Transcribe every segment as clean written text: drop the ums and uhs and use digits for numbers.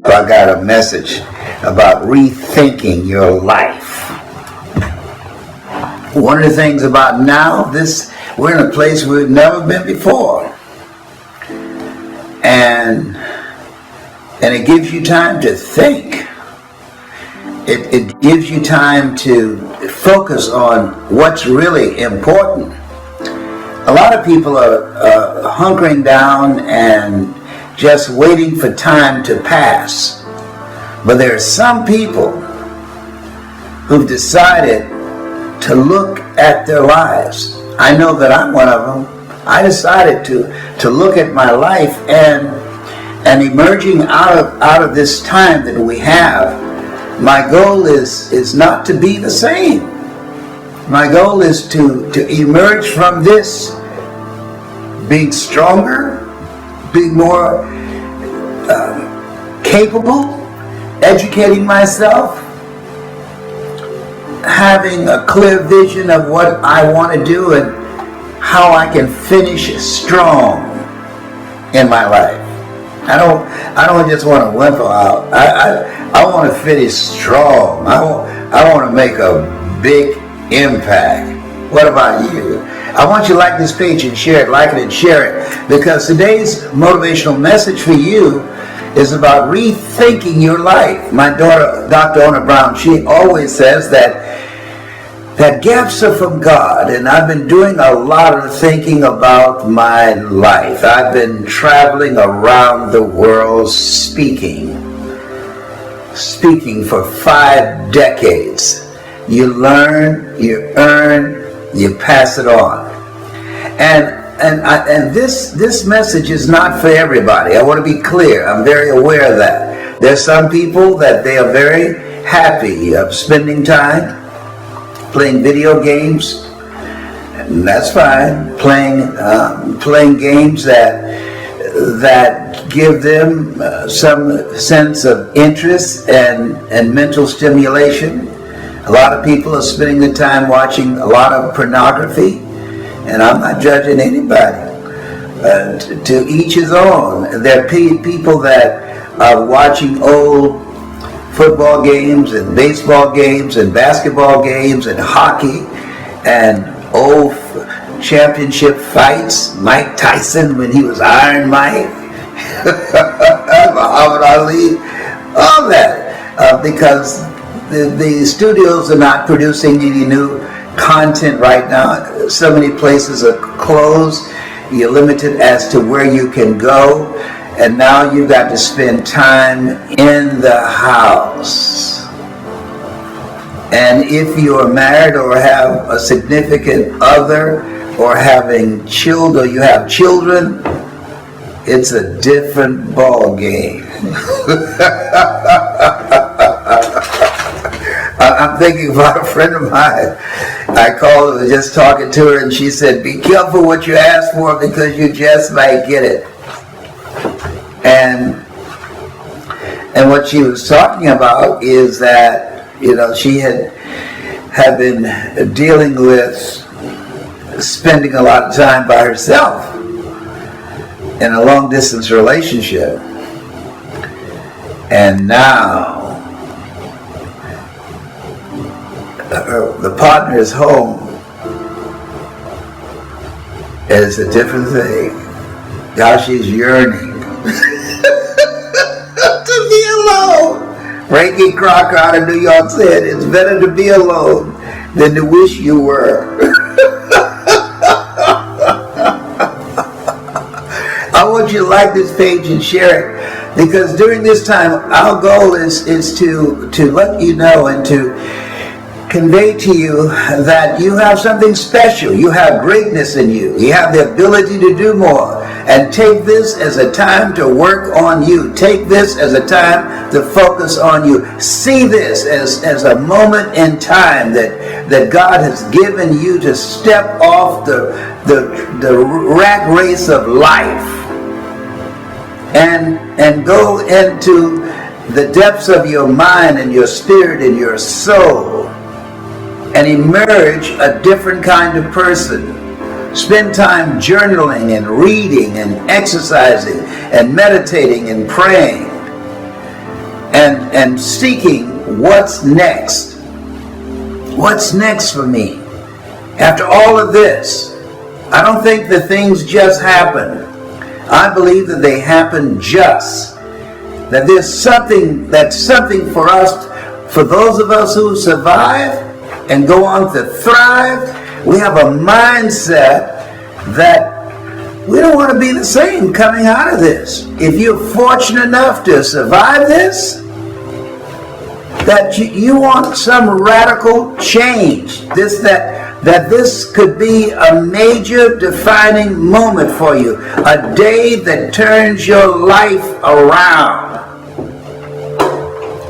I got a message about rethinking your life. One of the things about now, we're in a place we've never been before. And it gives you time to think. It gives you time to focus on what's really important. A lot of people are hunkering down and just waiting for time to pass. But there are some people who've decided to look at their lives. I know that I'm one of them. I decided to look at my life and emerging out of this time that we have. My goal is not to be the same. My goal is to emerge from this being stronger, being more capable, educating myself, having a clear vision of what I want to do and how I can finish strong in my life. I don't just want to whimper out. I want to finish strong. I want to make a big impact. What about you? I want you to like this page and share it, like it and share it, because today's motivational message for you is about rethinking your life. My daughter, Dr. Ona Brown, she always says that gifts are from God, and I've been doing a lot of thinking about my life. I've been traveling around the world speaking for 5 decades. You learn, you earn, you pass it on. And this message is not for everybody. I want to be clear. I'm very aware of that. There's some people that they are very happy of spending time playing video games, and that's fine. Playing games that give them some sense of interest and mental stimulation. A lot of people are spending the time watching a lot of pornography, and I'm not judging anybody. To each his own. There are people that are watching old football games and baseball games and basketball games and hockey and old championship fights. Mike Tyson when he was Iron Mike, Muhammad Ali, all that, because the studios are not producing any new content right now. So many places are closed. You're limited as to where you can go. And now you've got to spend time in the house. And if you are married or have a significant other or having children, or you have children, it's a different ball game. I'm thinking about a friend of mine. I called her, just talking to her, and she said, "Be careful what you ask for because you just might get it." And what she was talking about is that, she had been dealing with spending a lot of time by herself in a long distance relationship. And now the partner is home. And it's a different thing. Now she's yearning to be alone. Frankie Crocker out of New York said, "It's better to be alone than to wish you were." I want you to like this page and share it, because during this time, our goal is to let you know and to convey to you that you have something special. You have greatness in you. You have the ability to do more. And take this as a time to work on you. Take this as a time to focus on you. See this as a moment in time that God has given you to step off the rat race of life and go into the depths of your mind and your spirit and your soul and emerge a different kind of person. Spend time journaling and reading and exercising and meditating and praying. and seeking what's next. What's next for me? After all of this, I don't think that things just happen. I believe that they happen just. That there's something for us, for those of us who survive and go on to thrive. We have a mindset that we don't want to be the same coming out of this. If you're fortunate enough to survive this, that you want some radical change. That this could be a major defining moment for you. A day that turns your life around.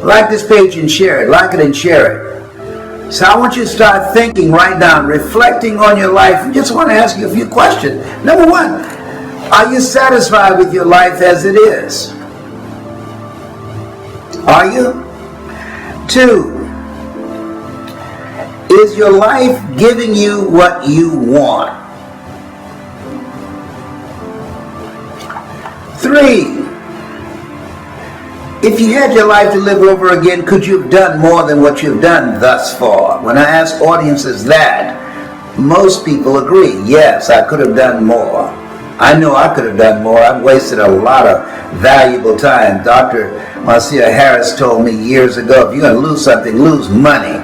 Like this page and share it. Like it and share it. So I want you to start thinking right now, reflecting on your life. I just want to ask you a few questions. Number one, are you satisfied with your life as it is? Are you? 2, is your life giving you what you want? 3, if you had your life to live over again, could you have done more than what you've done thus far? When I ask audiences that, most people agree, yes, I could have done more. I know I could have done more. I've wasted a lot of valuable time. Dr. Marcia Harris told me years ago, if you're going to lose something, lose money.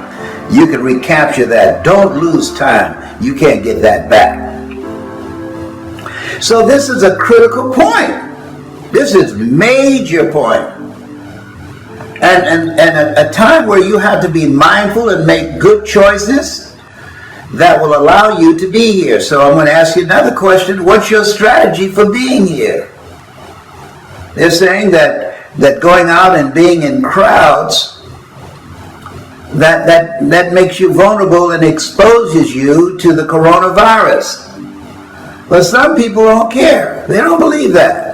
You can recapture that. Don't lose time. You can't get that back. So this is a critical point. This is a major point. And a time where you have to be mindful and make good choices that will allow you to be here. So I'm going to ask you another question. What's your strategy for being here? They're saying that going out and being in crowds, that makes you vulnerable and exposes you to the coronavirus. But some people don't care. They don't believe that.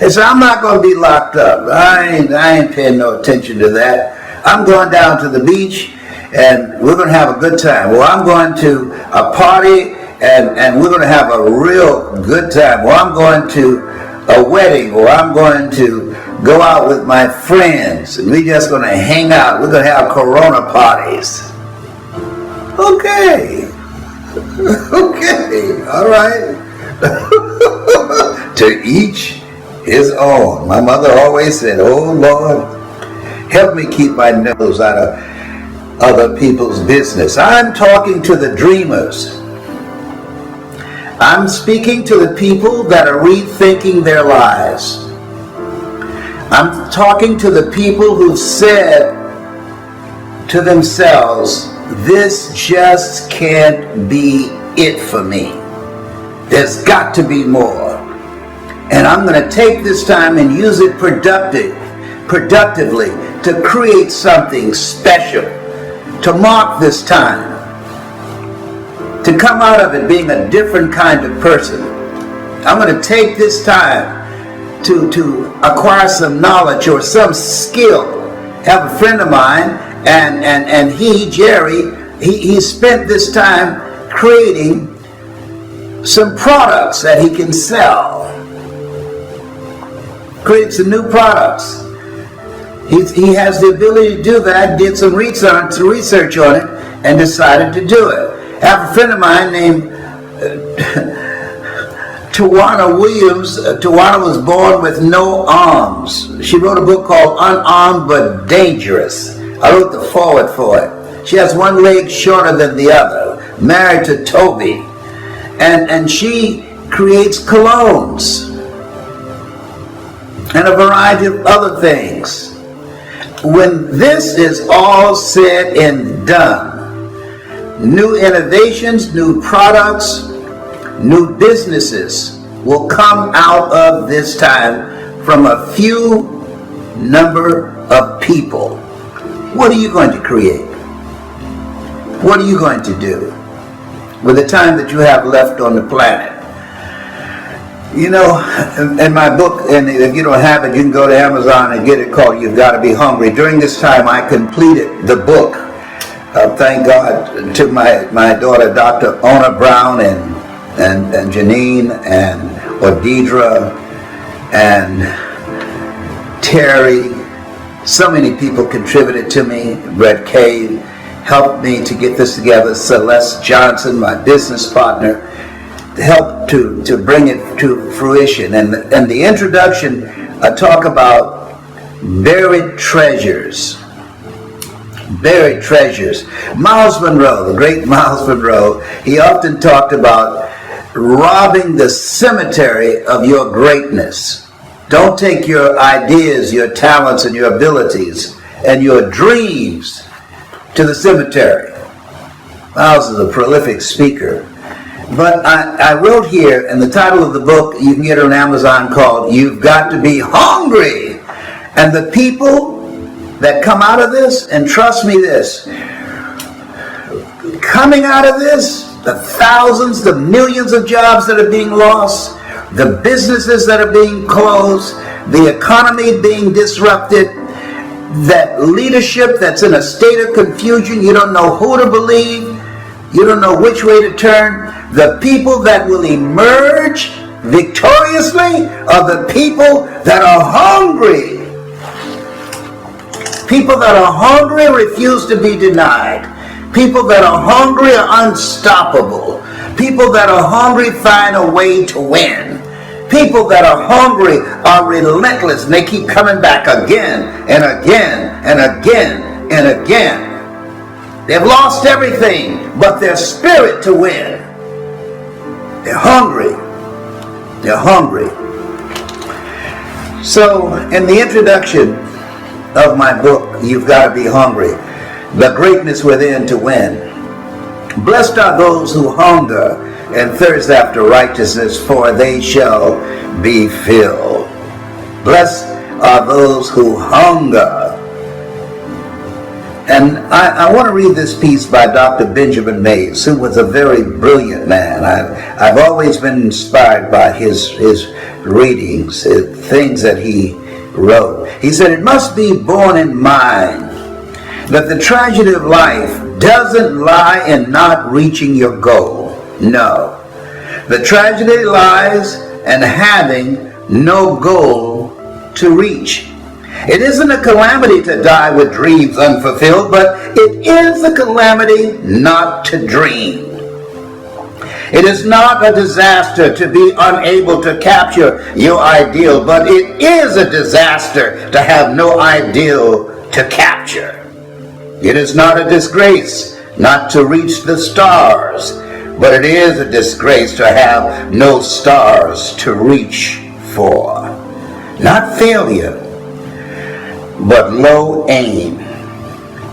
They say, I'm not going to be locked up. I ain't paying no attention to that. I'm going down to the beach and we're going to have a good time. Well, I'm going to a party and we're going to have a real good time. Well, I'm going to a wedding, or I'm going to go out with my friends and we're just going to hang out. We're going to have corona parties. Okay. Okay. All right. To each his own. My mother always said, oh Lord, help me keep my nose out of other people's business. I'm talking to the dreamers. I'm speaking to the people that are rethinking their lives. I'm talking to the people who said to themselves, this just can't be it for me. There's got to be more. And I'm going to take this time and use it productively to create something special, to mark this time, to come out of it being a different kind of person. I'm going to take this time to acquire some knowledge or some skill. I have a friend of mine, and Jerry, he spent this time creating some products that he can sell. Create some new products. He has the ability to do that. Did some research on it and decided to do it. I have a friend of mine named Tawana Williams. Tawana was born with no arms. She wrote a book called Unarmed But Dangerous. I wrote the foreword for it. She has one leg shorter than the other. Married to Toby. And she creates colognes and a variety of other things. When this is all said and done, new innovations, new products, new businesses will come out of this time from a few number of people. What are you going to create? What are you going to do with the time that you have left on the planet? You know, in my book, and if you don't have it, you can go to Amazon and get it, called You've Got to Be Hungry. During this time, I completed the book. Thank God to my daughter, Dr. Ona Brown, and Janine, and Odidra, and Terry, So many people contributed to me. Brett K helped me to get this together. Celeste Johnson, my business partner, helped to bring it to fruition. And the introduction, I talk about buried treasures. Buried treasures. Miles Monroe, the great Miles Monroe, he often talked about robbing the cemetery of your greatness. Don't take your ideas, your talents, and your abilities, and your dreams to the cemetery. Miles is a prolific speaker. But I wrote here, and the title of the book, you can get it on Amazon, called You've Got to Be Hungry. And the people that come out of this, and trust me this, coming out of this, the thousands, the millions of jobs that are being lost, the businesses that are being closed, the economy being disrupted, that leadership that's in a state of confusion, you don't know who to believe, you don't know which way to turn. The people that will emerge victoriously are the people that are hungry. People that are hungry refuse to be denied. People that are hungry are unstoppable. People that are hungry find a way to win. People that are hungry are relentless, and they keep coming back again and again and again and again. They've lost everything but their spirit to win. They're hungry. They're hungry. So, in the introduction of my book, You've Got to Be Hungry, the greatness within to win. Blessed are those who hunger and thirst after righteousness, for they shall be filled. Blessed are those who hunger. And I want to read this piece by Dr. Benjamin Mays, who was a very brilliant man. I've always been inspired by his readings, things that he wrote. He said, it must be borne in mind that the tragedy of life doesn't lie in not reaching your goal. No. The tragedy lies in having no goal to reach. It isn't a calamity to die with dreams unfulfilled, but it is a calamity not to dream. It is not a disaster to be unable to capture your ideal, but it is a disaster to have no ideal to capture. It is not a disgrace not to reach the stars, but it is a disgrace to have no stars to reach for. Not failure, but low aim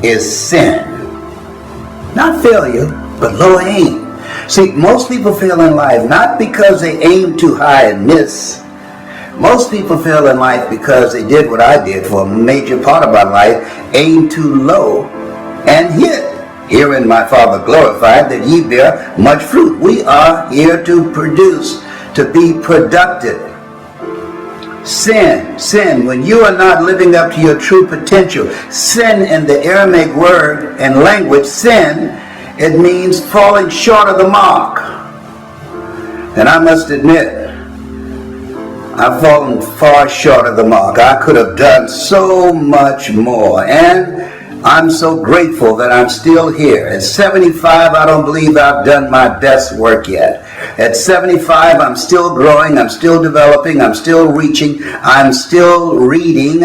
is sin. Not failure, but low aim. See, most people fail in life not because they aim too high and miss. Most people fail in life because they did what I did for a major part of my life, aim too low and hit. Herein my Father glorified, that ye bear much fruit. We are here to produce, to be productive. Sin, when you are not living up to your true potential. Sin in the Aramaic word and language, sin, it means falling short of the mark. And I must admit, I've fallen far short of the mark. I could have done so much more. And I'm so grateful that I'm still here. At 75, I don't believe I've done my best work yet. At 75, I'm still growing, I'm still developing, I'm still reaching, I'm still reading.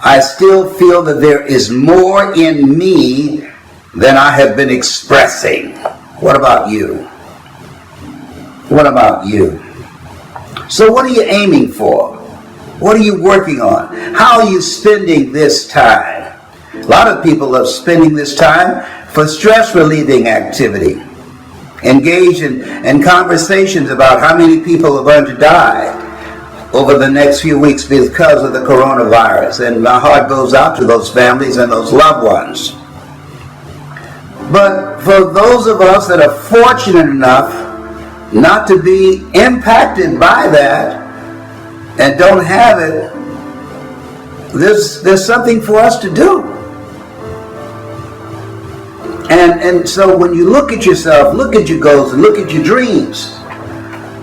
I still feel that there is more in me than I have been expressing. What about you? What about you? So what are you aiming for? What are you working on? How are you spending this time? A lot of people are spending this time for stress relieving activity. Engage in conversations about how many people are going to die over the next few weeks because of the coronavirus. And my heart goes out to those families and those loved ones. But for those of us that are fortunate enough not to be impacted by that and don't have it, there's something for us to do. And so when you look at yourself, look at your goals, and look at your dreams,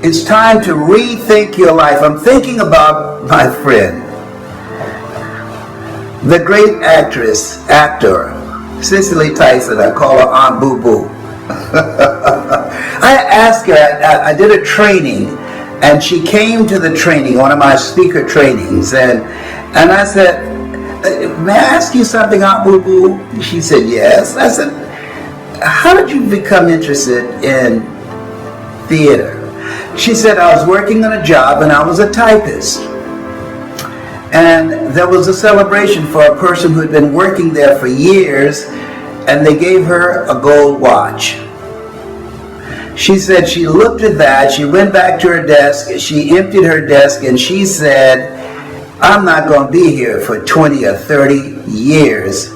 it's time to rethink your life. I'm thinking about my friend. The great actor, Cicely Tyson, I call her Aunt Boo Boo. I asked her, I did a training, and she came to the training, one of my speaker trainings, and I said, may I ask you something, Aunt Boo Boo? She said, yes. I said, how did you become interested in theater? She said, I was working on a job and I was a typist. And there was a celebration for a person who had been working there for years, and they gave her a gold watch. She said she looked at that, she went back to her desk, she emptied her desk, and she said, I'm not going to be here for 20 or 30 years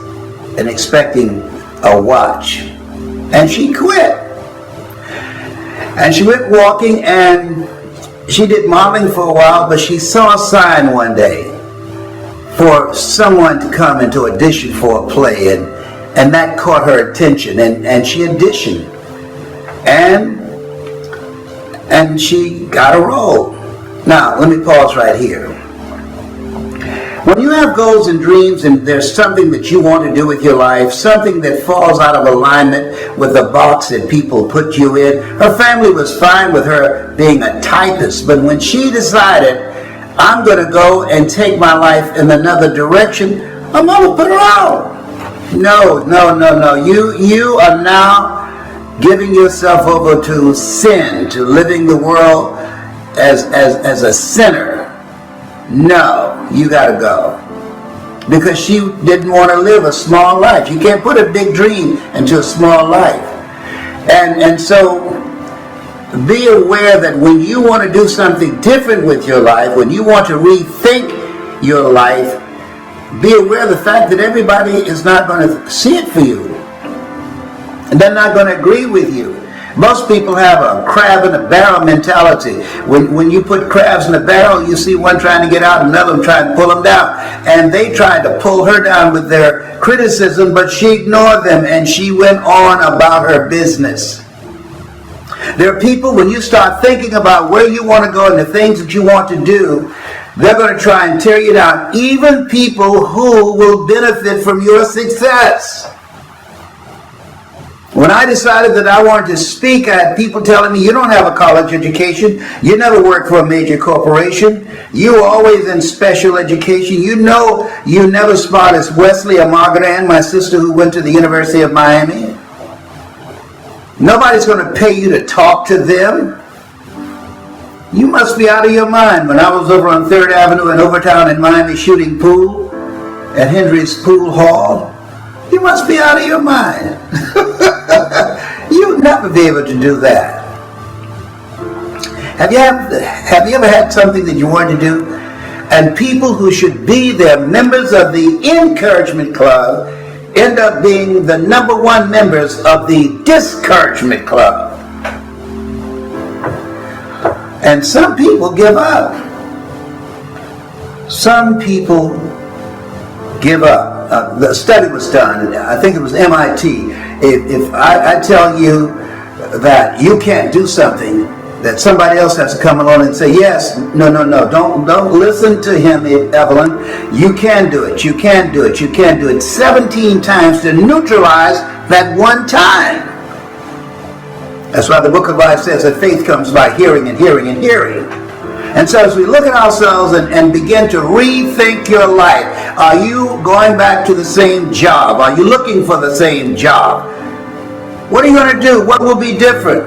and expecting a watch. And she quit. And she went walking, and she did modeling for a while, but she saw a sign one day for someone to come and to audition for a play, and that caught her attention, and she auditioned, and she got a role. Now, let me pause right here. When you have goals and dreams and there's something that you want to do with your life, something that falls out of alignment with the box that people put you in, her family was fine with her being a typist, but when she decided, I'm going to go and take my life in another direction, her mother put her out. No. You are now giving yourself over to sin, to living the world as a sinner. No, you got to go. Because she didn't want to live a small life. You can't put a big dream into a small life. And so be aware that when you want to do something different with your life, when you want to rethink your life, be aware of the fact that everybody is not going to see it for you. And they're not going to agree with you. Most people have a crab in a barrel mentality. When you put crabs in a barrel, you see one trying to get out, another one trying to pull them down. And they tried to pull her down with their criticism, but she ignored them and she went on about her business. There are people, when you start thinking about where you want to go and the things that you want to do, they're going to try and tear you down. Even people who will benefit from your success. When I decided that I wanted to speak, I had people telling me, you don't have a college education. You never worked for a major corporation. You were always in special education. You know you never smart as Wesley or Margaret Ann, my sister who went to the University of Miami. Nobody's going to pay you to talk to them. You must be out of your mind. When I was over on 3rd Avenue in Overtown in Miami shooting pool at Henry's Pool Hall, you must be out of your mind. You'll never be able to do that. Have you ever had something that you wanted to do, and people who should be there, members of the encouragement club, end up being the #1 members of the discouragement club? And some people give up. Some people give up. The study was done, I think it was MIT. If I tell you that you can't do something, that somebody else has to come along and say, yes, no, don't listen to him, Evelyn. You can do it, you can do it, you can do it 17 times to neutralize that one time. That's why the book of life says that faith comes by hearing and hearing and hearing. And so as we look at ourselves and begin to rethink your life, are you going back to the same job? Are you looking for the same job? What are you going to do? What will be different?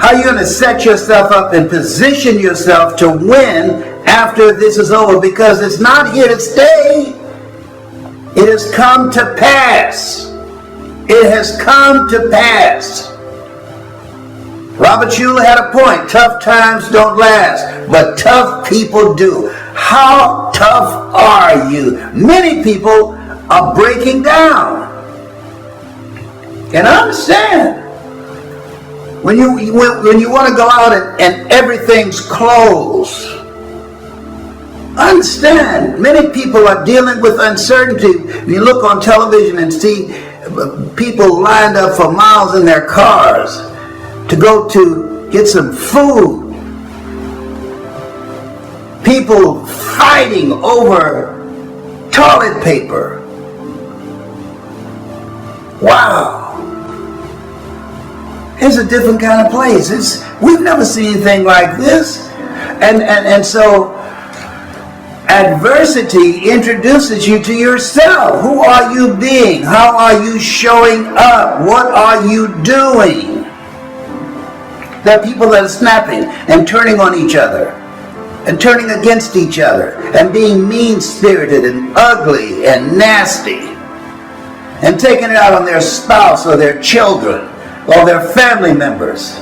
How are you going to set yourself up and position yourself to win after this is over? Because it's not here to stay. It has come to pass. It has come to pass. Robert Schuller had a point. Tough times don't last, but tough people do. How tough are you? Many people are breaking down. And I understand. When you want to go out and everything's closed. I understand. Many people are dealing with uncertainty. You look on television and see people lined up for miles in their cars to go to get some food. People fighting over toilet paper. Wow. It's a different kind of place. We've never seen anything like this. And so adversity introduces you to yourself. Who are you being? How are you showing up? What are you doing? There are people that are snapping and turning on each other and turning against each other and being mean-spirited and ugly and nasty and taking it out on their spouse or their children or their family members.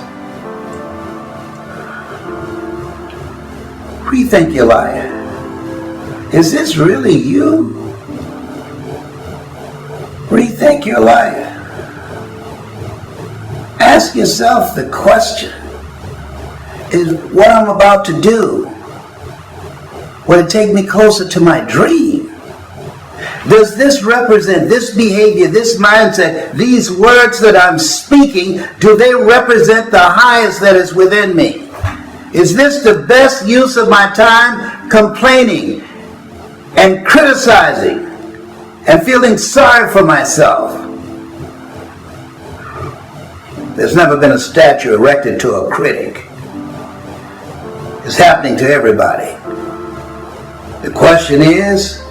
Rethink your life. Is this really you? Rethink your life. Ask yourself the question, is what I'm about to do, will it take me closer to my dream? Does this represent, this behavior, this mindset, these words that I'm speaking, do they represent the highest that is within me? Is this the best use of my time complaining and criticizing and feeling sorry for myself? There's never been a statue erected to a critic. It's happening to everybody. The question is,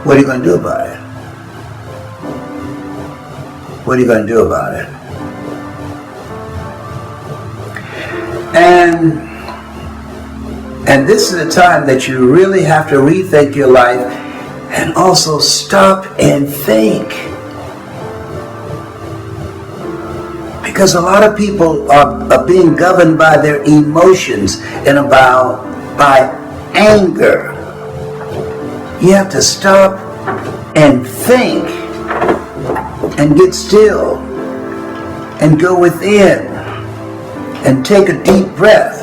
what are you going to do about it? What are you going to do about it? And this is a time that you really have to rethink your life and also stop and think. Because a lot of people are being governed by their emotions and by anger. You have to stop and think and get still and go within and take a deep breath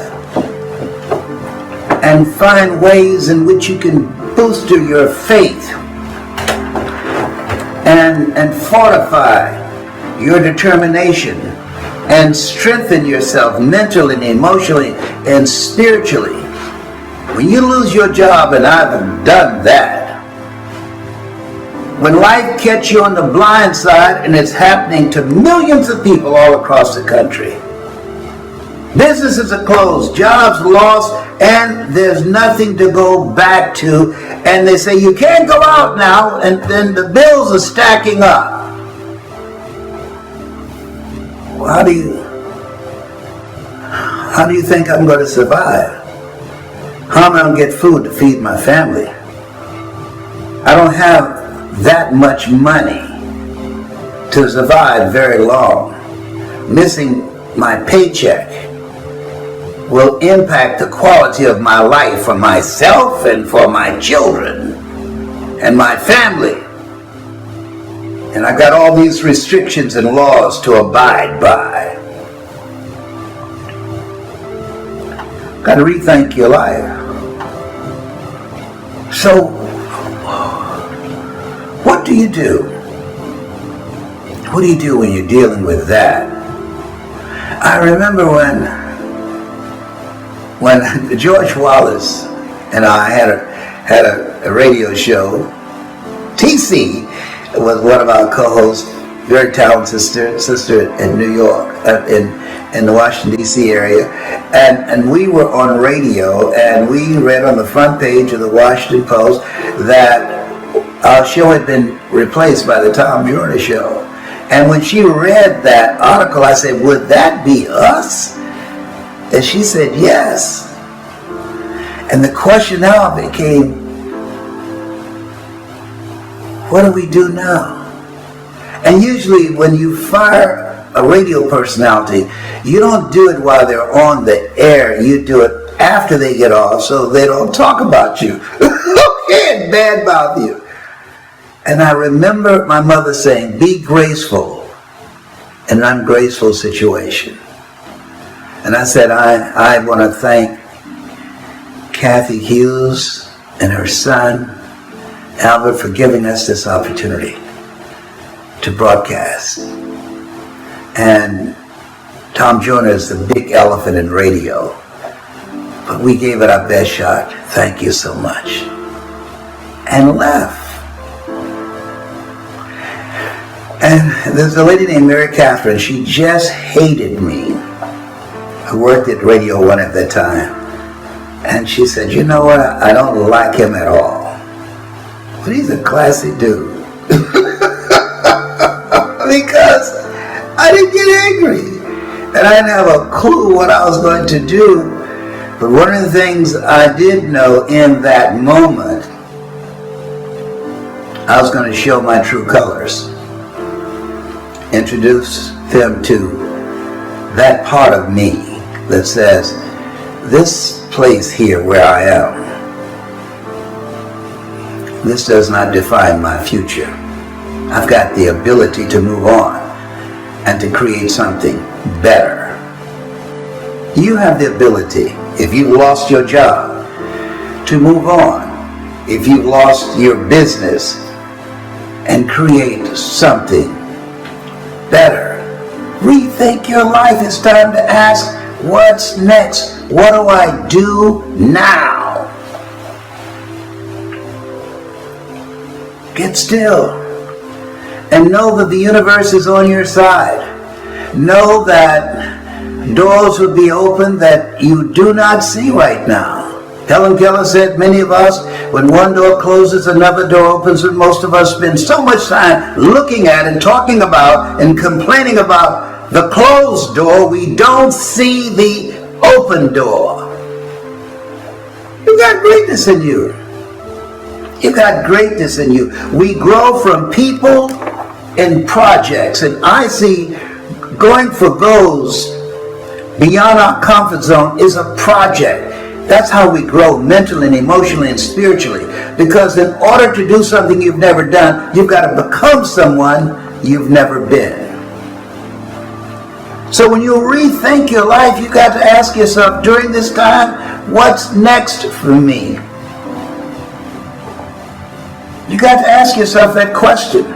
and find ways in which you can booster your faith and fortify your determination and strengthen yourself mentally and emotionally and spiritually. When you lose your job, and I've done that, when life catches you on the blind side, and it's happening to millions of people all across the country, businesses are closed, jobs lost, and there's nothing to go back to, and they say you can't go out now, and then the bills are stacking up. Well, how do you think I'm going to survive? How am I going to get food to feed my family? I don't have that much money to survive very long. Missing my paycheck will impact the quality of my life for myself and for my children and my family. And I've got all these restrictions and laws to abide by. Got to rethink your life. So, what do you do? What do you do when you're dealing with that? I remember when George Wallace and I had a radio show. TC was one of our co-hosts, very talented sister in New York, in the Washington, D.C. area. And we were on radio, and we read on the front page of the Washington Post that our show had been replaced by the Tom Joyner Show. And when she read that article, I said, would that be us? And she said, yes. And the question now became, what do we do now? And usually when you fire a radio personality, you don't do it while they're on the air. You do it after they get off so they don't talk about you. Okay, and badmouth you. And I remember my mother saying, be graceful in an ungraceful situation. And I said, I want to thank Kathy Hughes and her son, Albert, for giving us this opportunity to broadcast. And Tom Joyner is the big elephant in radio. But we gave it our best shot. Thank you so much. and left. And there's a lady named Mary Catherine. She just hated me. I worked at Radio 1 at that time. And she said, you know what? I don't like him at all. But he's a classy dude. Because I didn't get angry. And I didn't have a clue what I was going to do. But one of the things I did know in that moment, I was going to show my true colors. Introduce them to that part of me that says, this place here where I am, this does not define my future. I've got the ability to move on and to create something better. You have the ability, if you've lost your job, to move on. If you've lost your business, and create something better. Rethink your life. It's time to ask, what's next? What do I do now? Get still and know that the universe is on your side. Know that doors will be open that you do not see right now. Helen Keller said, many of us, when one door closes, another door opens, and most of us spend so much time looking at and talking about and complaining about the closed door, we don't see the open door. You got greatness in you. You got greatness in you. We grow from people and projects, and I see going for goals beyond our comfort zone is a project. That's how we grow mentally and emotionally and spiritually. Because in order to do something you've never done, you've got to become someone you've never been. So when you rethink your life, you've got to ask yourself during this time, what's next for me? You got to ask yourself that question.